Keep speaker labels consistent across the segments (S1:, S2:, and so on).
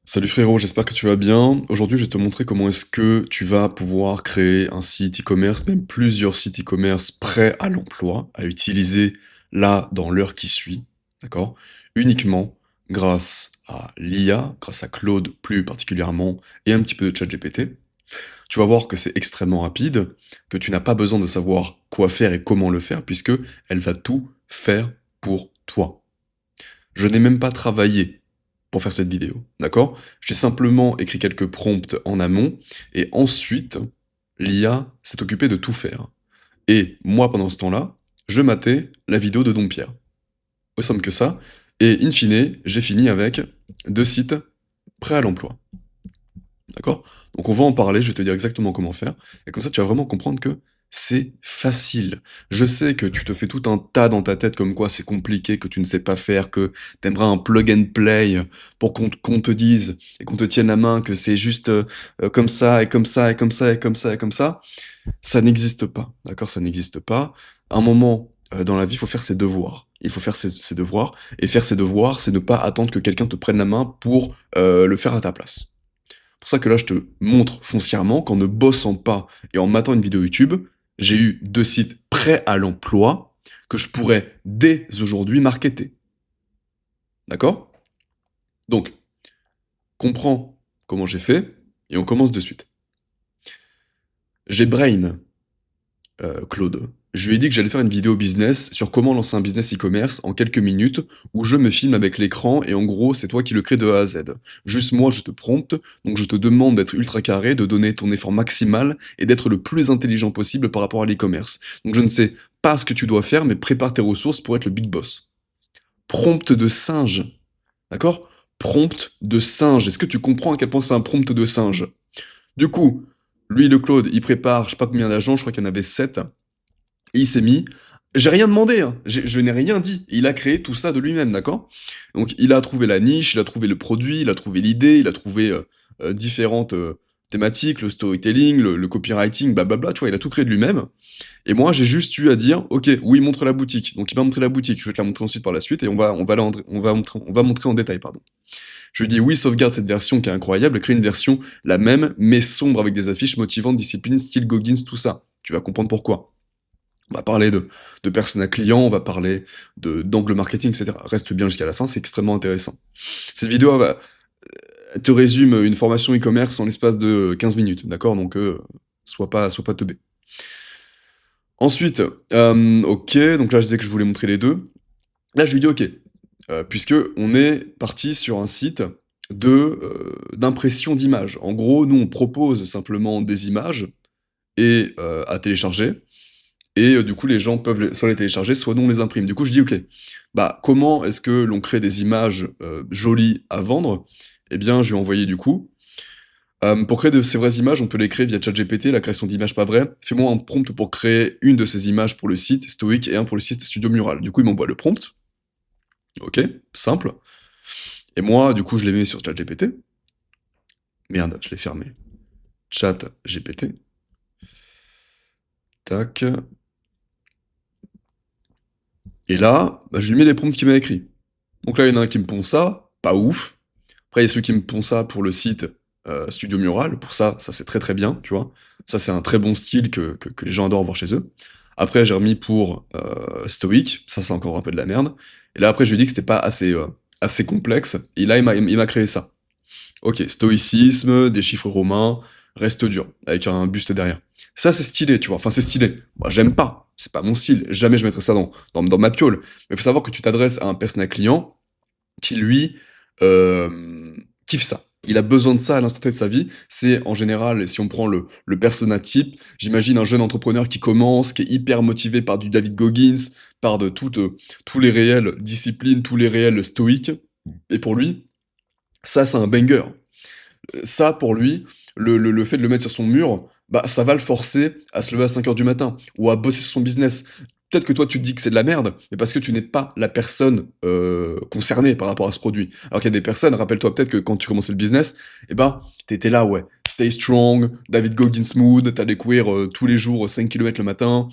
S1: Salut frérot, j'espère que tu vas bien. Aujourd'hui, je vais te montrer comment est-ce que tu vas pouvoir créer un site e-commerce, même plusieurs sites e-commerce prêts à l'emploi, à utiliser là dans l'heure qui suit, d'accord? Uniquement grâce à l'IA, grâce à Claude plus particulièrement, et un petit peu de ChatGPT. Tu vas voir que c'est extrêmement rapide, que tu n'as pas besoin de savoir quoi faire et comment le faire, puisque elle va tout faire pour toi. Je n'ai même pas travaillé pour faire cette vidéo, d'accord? J'ai simplement écrit quelques prompts en amont, et ensuite, l'IA s'est occupée de tout faire. Et moi, pendant ce temps-là, je matais la vidéo de Dompierre. Aussi simple que ça, et in fine, j'ai fini avec 2 sites prêts à l'emploi, d'accord? Donc on va en parler, je vais te dire exactement comment faire, et comme ça tu vas vraiment comprendre que c'est facile. Je sais que tu te fais tout un tas dans ta tête comme quoi c'est compliqué, que tu ne sais pas faire, que t'aimerais un plug and play pour qu'on te dise et qu'on te tienne la main que c'est juste comme ça et comme ça et comme ça et comme ça et comme ça. Ça n'existe pas, d'accord? Ça n'existe pas. À un moment dans la vie, il faut faire ses devoirs. Il faut faire ses devoirs, et faire ses devoirs, c'est ne pas attendre que quelqu'un te prenne la main pour le faire à ta place. C'est pour ça que là, je te montre foncièrement qu'en ne bossant pas et en matant une vidéo YouTube, j'ai eu 2 sites prêts à l'emploi que je pourrais dès aujourd'hui marketer. D'accord? Donc, comprends comment j'ai fait et on commence de suite. J'ai Brain, Claude. Je lui ai dit que j'allais faire une vidéo business sur comment lancer un business e-commerce en quelques minutes, où je me filme avec l'écran et en gros, c'est toi qui le crée de A à Z. Juste moi, je te prompte, donc je te demande d'être ultra carré, de donner ton effort maximal et d'être le plus intelligent possible par rapport à l'e-commerce. Donc je ne sais pas ce que tu dois faire, mais prépare tes ressources pour être le big boss. Prompt de singe, d'accord? Prompt de singe. Est-ce que tu comprends à quel point c'est un prompt de singe? Du coup, lui, le Claude, il prépare, je sais pas combien d'agents, je crois qu'il y en avait 7. Et il s'est mis. J'ai rien demandé, hein. Je n'ai rien dit. Il a créé tout ça de lui-même, d'accord? Donc il a trouvé la niche, il a trouvé le produit, il a trouvé l'idée, il a trouvé différentes thématiques, le storytelling, le copywriting, blablabla, tu vois, il a tout créé de lui-même. Et moi, j'ai juste eu à dire, ok, oui, montre la boutique. Donc il m'a montré la boutique, je vais te la montrer ensuite par la suite, et on va montrer en détail, pardon. Je lui dis, oui, sauvegarde cette version qui est incroyable, crée une version la même, mais sombre avec des affiches motivantes, discipline, style Goggins, tout ça. Tu vas comprendre pourquoi. On va parler de persona client, on va parler d'angle marketing, etc. Reste bien jusqu'à la fin, c'est extrêmement intéressant. Cette vidéo te résume une formation e-commerce en l'espace de 15 minutes, d'accord? Donc, sois pas teubé. Ensuite, ok, donc là je disais que je voulais montrer les deux. Là je lui dis ok, puisque on est parti sur un site d'impression d'images. En gros, nous on propose simplement des images et à télécharger. Et du coup, les gens peuvent soit les télécharger, soit non, on les imprime. Du coup, je dis, ok, bah comment est-ce que l'on crée des images jolies à vendre? Eh bien, je vais envoyer du coup. Pour créer de ces vraies images, on peut les créer via ChatGPT, la création d'images pas vraies. Fais-moi un prompt pour créer une de ces images pour le site Stoic et un pour le site Studio Mural. Du coup, il m'envoie le prompt. Ok, simple. Et moi, du coup, je les mets sur ChatGPT. Merde, je l'ai fermé. ChatGPT. Tac. Et là, bah, je lui mets les prompts qu'il m'a écrits. Donc là, il y en a un qui me pond ça, pas ouf. Après, il y a ceux qui me pond ça pour le site Studio Mural. Pour ça, ça c'est très très bien, tu vois. Ça, c'est un très bon style que les gens adorent voir chez eux. Après, j'ai remis pour Stoic. Ça, c'est encore un peu de la merde. Et là, après, je lui ai dit que c'était pas assez complexe. Et là, il m'a créé ça. Ok, stoïcisme, des chiffres romains, reste dur, avec un buste derrière. Ça, c'est stylé, tu vois. Enfin, c'est stylé. Moi, j'aime pas. C'est pas mon style. Jamais je mettrais ça dans ma piole. Mais il faut savoir que tu t'adresses à un persona client qui, lui, kiffe ça. Il a besoin de ça à l'instant T de sa vie. C'est, en général, si on prend le persona type, j'imagine un jeune entrepreneur qui commence, qui est hyper motivé par du David Goggins, par de tous les réels disciplines, tous les réels stoïques. Et pour lui, ça, c'est un banger. Ça, pour lui, le fait de le mettre sur son mur, bah, ça va le forcer à se lever à 5 heures du matin, ou à bosser sur son business. Peut-être que toi, tu te dis que c'est de la merde, mais parce que tu n'es pas la personne concernée par rapport à ce produit. Alors qu'il y a des personnes, rappelle-toi peut-être que quand tu commençais le business, eh ben, t'étais là, ouais. Stay strong, David Goggins mood, t'allais courir tous les jours 5 km le matin,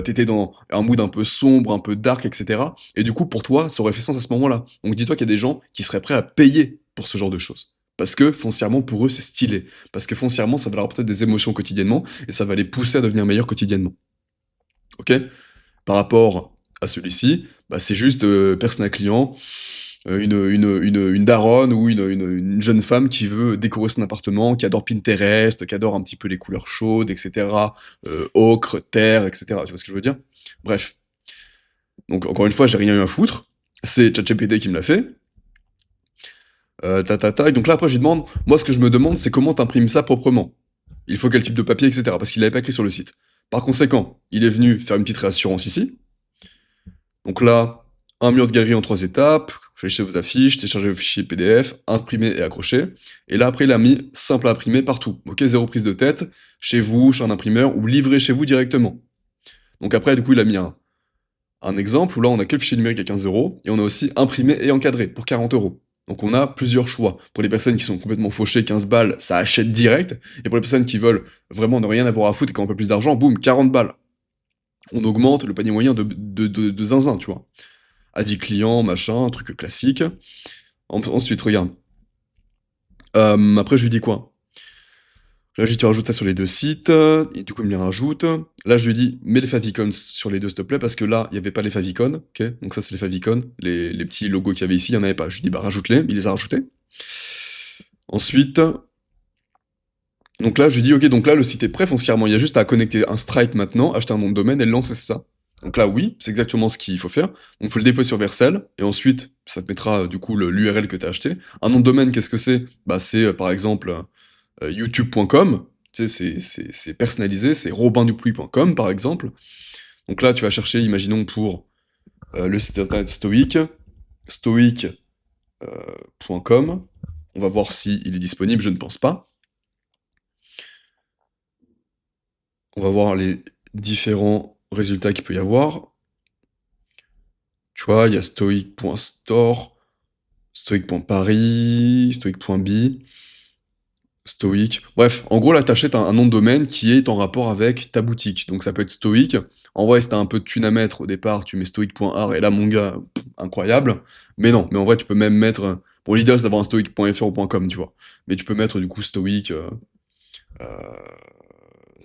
S1: t'étais dans un mood un peu sombre, un peu dark, etc. Et du coup, pour toi, ça aurait fait sens à ce moment-là. Donc dis-toi qu'il y a des gens qui seraient prêts à payer pour ce genre de choses. Parce que foncièrement, pour eux, c'est stylé. Parce que foncièrement, ça va leur apporter des émotions quotidiennement et ça va les pousser à devenir meilleurs quotidiennement. Ok? Par rapport à celui-ci, bah, c'est juste personne à client, une daronne ou une jeune femme qui veut décorer son appartement, qui adore Pinterest, qui adore un petit peu les couleurs chaudes, etc. Ocre, terre, etc. Tu vois ce que je veux dire? Bref. Donc, encore une fois, j'ai rien eu à foutre. C'est ChatGPT qui me l'a fait. Et donc là, après, je lui demande, moi, ce que je me demande, c'est comment t'imprimes ça proprement. Il faut quel type de papier, etc. Parce qu'il l'avait pas écrit sur le site. Par conséquent, il est venu faire une petite réassurance ici. Donc là, un mur de galerie en 3 étapes, choisissez vos affiches, téléchargez vos fichiers PDF, imprimez et accrochez. Et là, après, il a mis simple à imprimer partout. Ok, zéro prise de tête, chez vous, chez un imprimeur, ou livré chez vous directement. Donc après, du coup, il a mis un exemple où là, on a que le fichier numérique à 15 euros, et on a aussi imprimé et encadré pour 40 euros. Donc on a plusieurs choix. Pour les personnes qui sont complètement fauchées, 15 balles, ça achète direct. Et pour les personnes qui veulent vraiment ne rien avoir à foutre et qui ont un peu plus d'argent, boum, 40 balles. On augmente le panier moyen de zinzin, tu vois. Avis client, machin, truc classique. Ensuite, regarde. Après, je lui dis quoi? Là, je lui dis, tu rajoutes ça sur les 2 sites, et du coup, il me les rajoute. Là, je lui dis, mets les favicons sur les 2, s'il te plaît, parce que là, il n'y avait pas les favicons, ok? Donc ça, c'est les favicons, les petits logos qu'il y avait ici, il n'y en avait pas. Je lui dis, bah, rajoute-les, il les a rajoutés. Ensuite, donc là, je lui dis, ok, donc là, le site est prêt foncièrement, il y a juste à connecter un Stripe maintenant, acheter un nom de domaine et le lancer, c'est ça. Donc là, oui, c'est exactement ce qu'il faut faire. Donc il faut le déployer sur Vercel, et ensuite, ça te mettra du coup l'URL que tu as acheté. Un nom de domaine, qu'est-ce que c'est? Bah, c'est par exemple youtube.com, tu sais, c'est personnalisé, c'est robindupuis.com par exemple. Donc là, tu vas chercher, imaginons pour le site internet Stoic, stoic.com. On va voir s'il est disponible, je ne pense pas. On va voir les différents résultats qu'il peut y avoir. Tu vois, il y a stoic.store, stoic.paris, stoic.bi, stoic. Bref, en gros, là, t'achètes un nom de domaine qui est en rapport avec ta boutique. Donc ça peut être stoic. En vrai, si t'as un peu de thune à mettre au départ, tu mets stoic.art, et là, mon gars, incroyable. Mais non, mais en vrai, tu peux même mettre... Bon, l'idéal, c'est d'avoir un stoic.fr ou .com, tu vois. Mais tu peux mettre, du coup, stoic...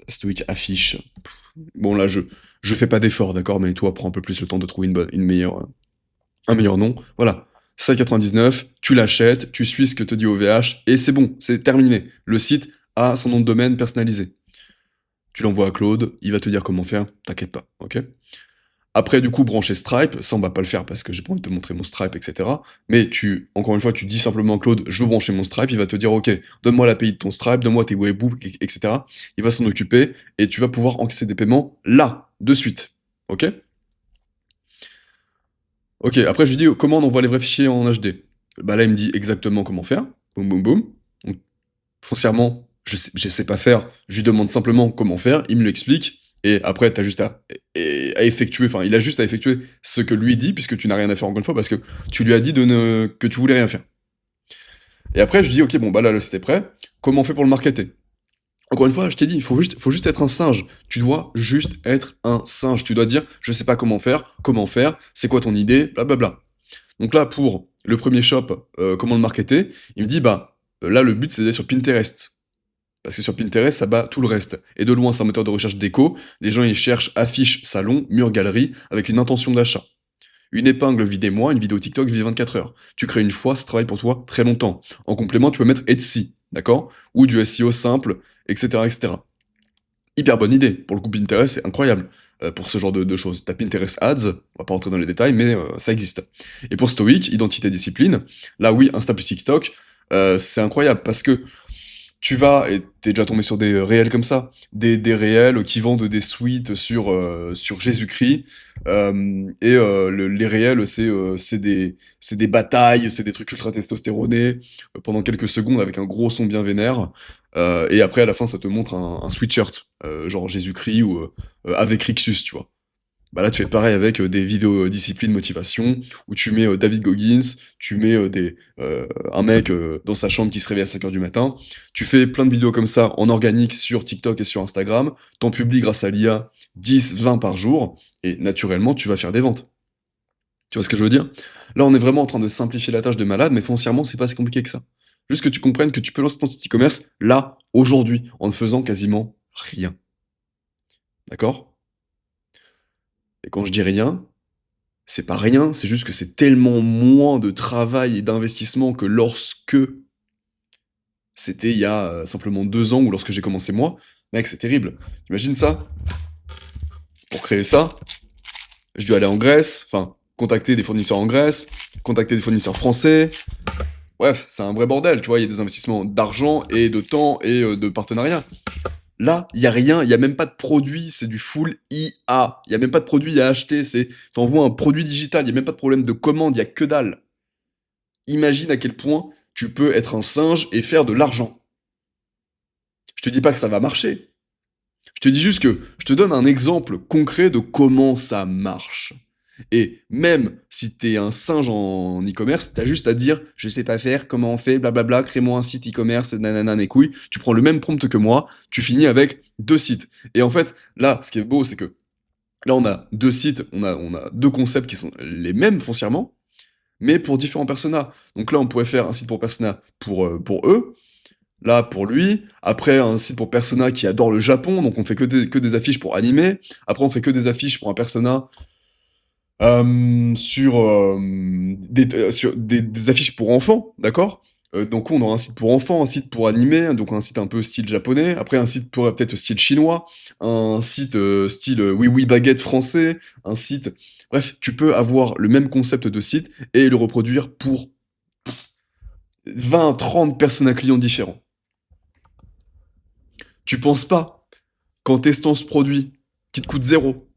S1: stoic affiche. Bon, là, je fais pas d'effort, d'accord, mais toi, prends un peu plus le temps de trouver un meilleur nom. Voilà. 5,99, tu l'achètes, tu suis ce que te dit OVH, et c'est bon, c'est terminé. Le site a son nom de domaine personnalisé. Tu l'envoies à Claude, il va te dire comment faire, t'inquiète pas, ok? Après, du coup, brancher Stripe, ça on va pas le faire parce que j'ai pas envie de te montrer mon Stripe, etc. Mais encore une fois, tu dis simplement à Claude, je veux brancher mon Stripe, il va te dire, ok, donne-moi l'API de ton Stripe, donne-moi tes webhooks, etc. Il va s'en occuper, et tu vas pouvoir encaisser des paiements là, de suite, ok? Ok, après je lui dis comment on envoie les vrais fichiers en HD. Bah là il me dit exactement comment faire. Boum boum boum. Donc foncièrement, je sais pas faire, je lui demande simplement comment faire, il me l'explique, et après t'as juste à effectuer, enfin il a juste à effectuer ce que lui dit, puisque tu n'as rien à faire encore une fois, parce que tu lui as dit que tu voulais rien faire. Et après je dis ok bon bah là le site est prêt, comment on fait pour le marketer? Encore une fois, je t'ai dit, il faut juste être un singe. Tu dois juste être un singe. Tu dois dire, je sais pas comment faire, c'est quoi ton idée, blablabla. Donc là, pour le premier shop, comment le marketer, il me dit, bah, là, le but, c'est d'aller sur Pinterest. Parce que sur Pinterest, ça bat tout le reste. Et de loin, c'est un moteur de recherche déco. Les gens, ils cherchent affiches, salon, mur, galerie, avec une intention d'achat. Une épingle vit des mois, une vidéo TikTok vit 24 heures. Tu crées une fois, ça travaille pour toi très longtemps. En complément, tu peux mettre Etsy, d'accord? Ou du SEO simple, etc., etc. Hyper bonne idée. Pour le coup, Pinterest, c'est incroyable pour ce genre de choses. T'as Pinterest Ads, on va pas rentrer dans les détails, mais ça existe. Et pour Stoic, identité discipline, là oui, Insta plus TikTok, c'est incroyable parce que tu vas, et t'es déjà tombé sur des réels comme ça, des réels qui vendent des suites sur Jésus-Christ, les réels, c'est des batailles, c'est des trucs ultra testostéronés, pendant quelques secondes avec un gros son bien vénère, et après à la fin ça te montre un sweatshirt, genre Jésus-Christ ou avec Rixus, tu vois. Bah là, tu fais pareil avec des vidéos discipline motivation, où tu mets David Goggins, tu mets un mec dans sa chambre qui se réveille à 5 heures du matin, tu fais plein de vidéos comme ça en organique sur TikTok et sur Instagram, t'en publies grâce à l'IA 10, 20 par jour, et naturellement, tu vas faire des ventes. Tu vois ce que je veux dire? Là, on est vraiment en train de simplifier la tâche de malade, mais foncièrement, c'est pas si compliqué que ça. Juste que tu comprennes que tu peux lancer ton site e-commerce là, aujourd'hui, en ne faisant quasiment rien. D'accord? Et quand je dis rien, c'est pas rien, c'est juste que c'est tellement moins de travail et d'investissement que lorsque c'était il y a simplement 2 ans ou lorsque j'ai commencé moi. Mec, c'est terrible. Imagine ça. Pour créer ça, je dois aller en Grèce, enfin, contacter des fournisseurs en Grèce, contacter des fournisseurs français. Bref, c'est un vrai bordel, tu vois, il y a des investissements d'argent et de temps et de partenariat. Là, il y a rien, il y a même pas de produit, c'est du full IA. Il y a même pas de produit à acheter, c'est t'envoies un produit digital, il y a même pas de problème de commande, il y a que dalle. Imagine à quel point tu peux être un singe et faire de l'argent. Je te dis pas que ça va marcher. Je te dis juste que je te donne un exemple concret de comment ça marche. Et même si t'es un singe en e-commerce, t'as juste à dire je sais pas faire, comment on fait, blablabla, crée-moi un site e-commerce, nanana mes couilles. Tu prends le même prompt que moi, tu finis avec 2 sites. Et en fait, là, ce qui est beau, c'est que là, on a 2 sites, on a 2 concepts qui sont les mêmes foncièrement, mais pour différents personas. Donc là, on pourrait faire un site pour persona pour eux, là pour lui. Après, un site pour persona qui adore le Japon, donc on fait que des affiches pour animer. Après, on fait que des affiches pour un persona sur des affiches pour enfants, d'accord? Donc on aura un site pour enfants, un site pour animer, donc un site un peu style japonais. Après, un site pour peut-être style chinois, un site style oui oui baguette français, un site. Bref, tu peux avoir le même concept de site et le reproduire pour 20, 30 personnes à clients différents. Tu penses pas qu'en testant ce produit qui te coûte zéro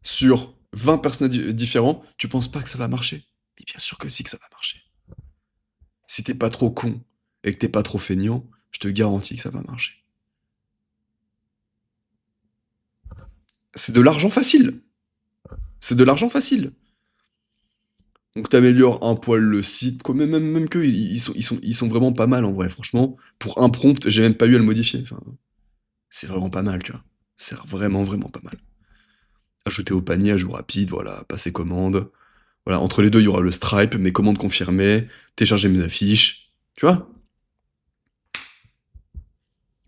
S1: sur 20 personnes différents, tu penses pas que ça va marcher? Mais bien sûr que si que ça va marcher. Si t'es pas trop con et que t'es pas trop feignant, je te garantis que ça va marcher. C'est de l'argent facile. C'est de l'argent facile. Donc t'améliores un poil le site, quoi, même que ils sont vraiment pas mal en vrai, franchement. Pour un prompt, j'ai même pas eu à le modifier. Enfin, c'est vraiment pas mal, tu vois. C'est vraiment, vraiment pas mal. Ajouter au panier, ajout rapide, voilà, passer commande. Voilà, entre les deux, il y aura le Stripe, mes commandes confirmées, télécharger mes affiches. Tu vois?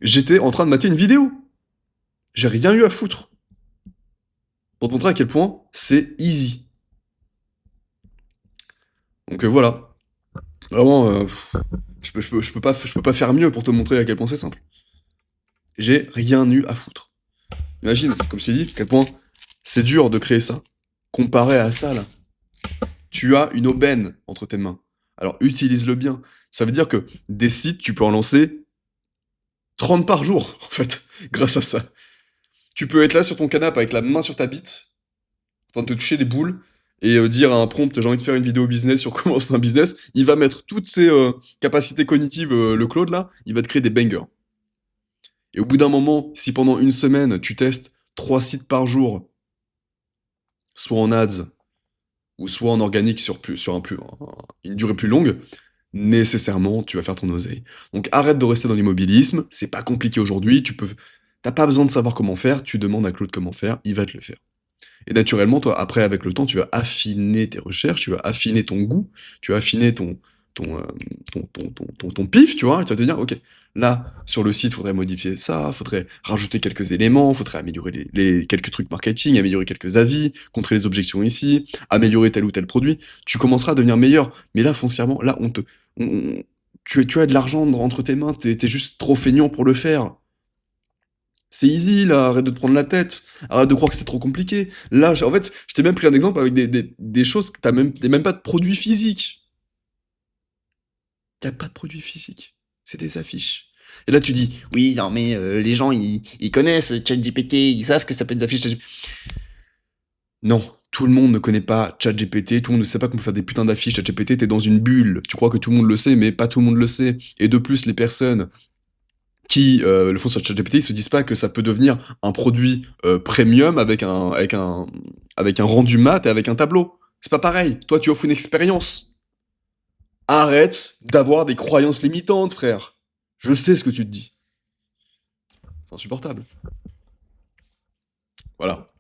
S1: J'étais en train de mater une vidéo. J'ai rien eu à foutre. Pour te montrer à quel point c'est easy. Donc voilà. Vraiment, je peux pas faire mieux pour te montrer à quel point c'est simple. J'ai rien eu à foutre. Imagine, comme je t'ai dit, à quel point c'est dur de créer ça. Comparé à ça, là. Tu as une aubaine entre tes mains. Alors utilise-le bien. Ça veut dire que des sites, tu peux en lancer 30 par jour, en fait, grâce à ça. Tu peux être là sur ton canapé avec la main sur ta bite, en train de te toucher les boules, et dire à un prompt, j'ai envie de faire une vidéo business sur comment c'est un business, il va mettre toutes ses capacités cognitives, le Claude là, il va te créer des bangers. Et au bout d'un moment, si pendant une semaine, tu testes 3 sites par jour, soit en ads, ou soit en organique une durée plus longue, nécessairement, tu vas faire ton oseille. Donc arrête de rester dans l'immobilisme, c'est pas compliqué aujourd'hui, t'as pas besoin de savoir comment faire, tu demandes à Claude comment faire, il va te le faire. Et naturellement, toi, après, avec le temps, tu vas affiner tes recherches, tu vas affiner ton goût, tu vas affiner ton, ton pif, tu vois, et tu vas te dire, ok, là, sur le site, faudrait modifier ça, faudrait rajouter quelques éléments, faudrait améliorer quelques trucs marketing, améliorer quelques avis, contrer les objections ici, améliorer tel ou tel produit. Tu commenceras à devenir meilleur. Mais là, foncièrement, là, tu as de l'argent entre tes mains, t'es juste trop feignant pour le faire. C'est easy, là, arrête de te prendre la tête, arrête de croire que c'est trop compliqué. Là, en fait, je t'ai même pris un exemple avec des choses que t'as même pas de produits physiques. Y a pas de produits physiques. C'est des affiches. Et là, tu dis, oui, non, mais les gens, ils connaissent ChatGPT, ils savent que ça peut être des affiches ChatGPT. Non, tout le monde ne connaît pas ChatGPT, tout le monde ne sait pas comment faire des putains d'affiches ChatGPT, t'es dans une bulle. Tu crois que tout le monde le sait, mais pas tout le monde le sait. Et de plus, les personnes qui le font sur ChatGPT, ils se disent pas que ça peut devenir un produit premium avec un rendu mat et avec un tableau. C'est pas pareil. Toi, tu offres une expérience. Arrête d'avoir des croyances limitantes, frère. Je sais ce que tu te dis. C'est insupportable. Voilà.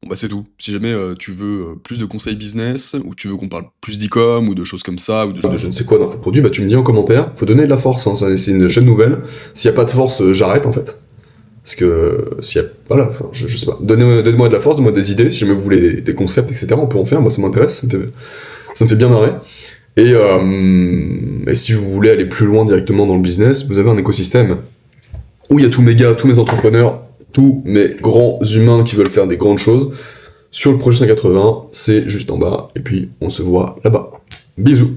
S1: Bon bah c'est tout. Si jamais tu veux plus de conseils business, ou tu veux qu'on parle plus d'e-com, ou de choses comme ça, ou de je ne sais quoi d'infoproduit, bah tu me dis en commentaire, faut donner de la force, hein, c'est une chaîne nouvelle. S'il n'y a pas de force, j'arrête en fait. Parce que s'il y a. Voilà, enfin, je sais pas. Donnez-moi de la force, donnez-moi des idées, si jamais vous voulez des concepts, etc. On peut en faire, moi ça m'intéresse, ça me fait bien marrer. Et si vous voulez aller plus loin directement dans le business, vous avez un écosystème où il y a tous mes gars, tous mes entrepreneurs, tous mes grands humains qui veulent faire des grandes choses. Sur le projet 180, c'est juste en bas, et puis on se voit là-bas. Bisous.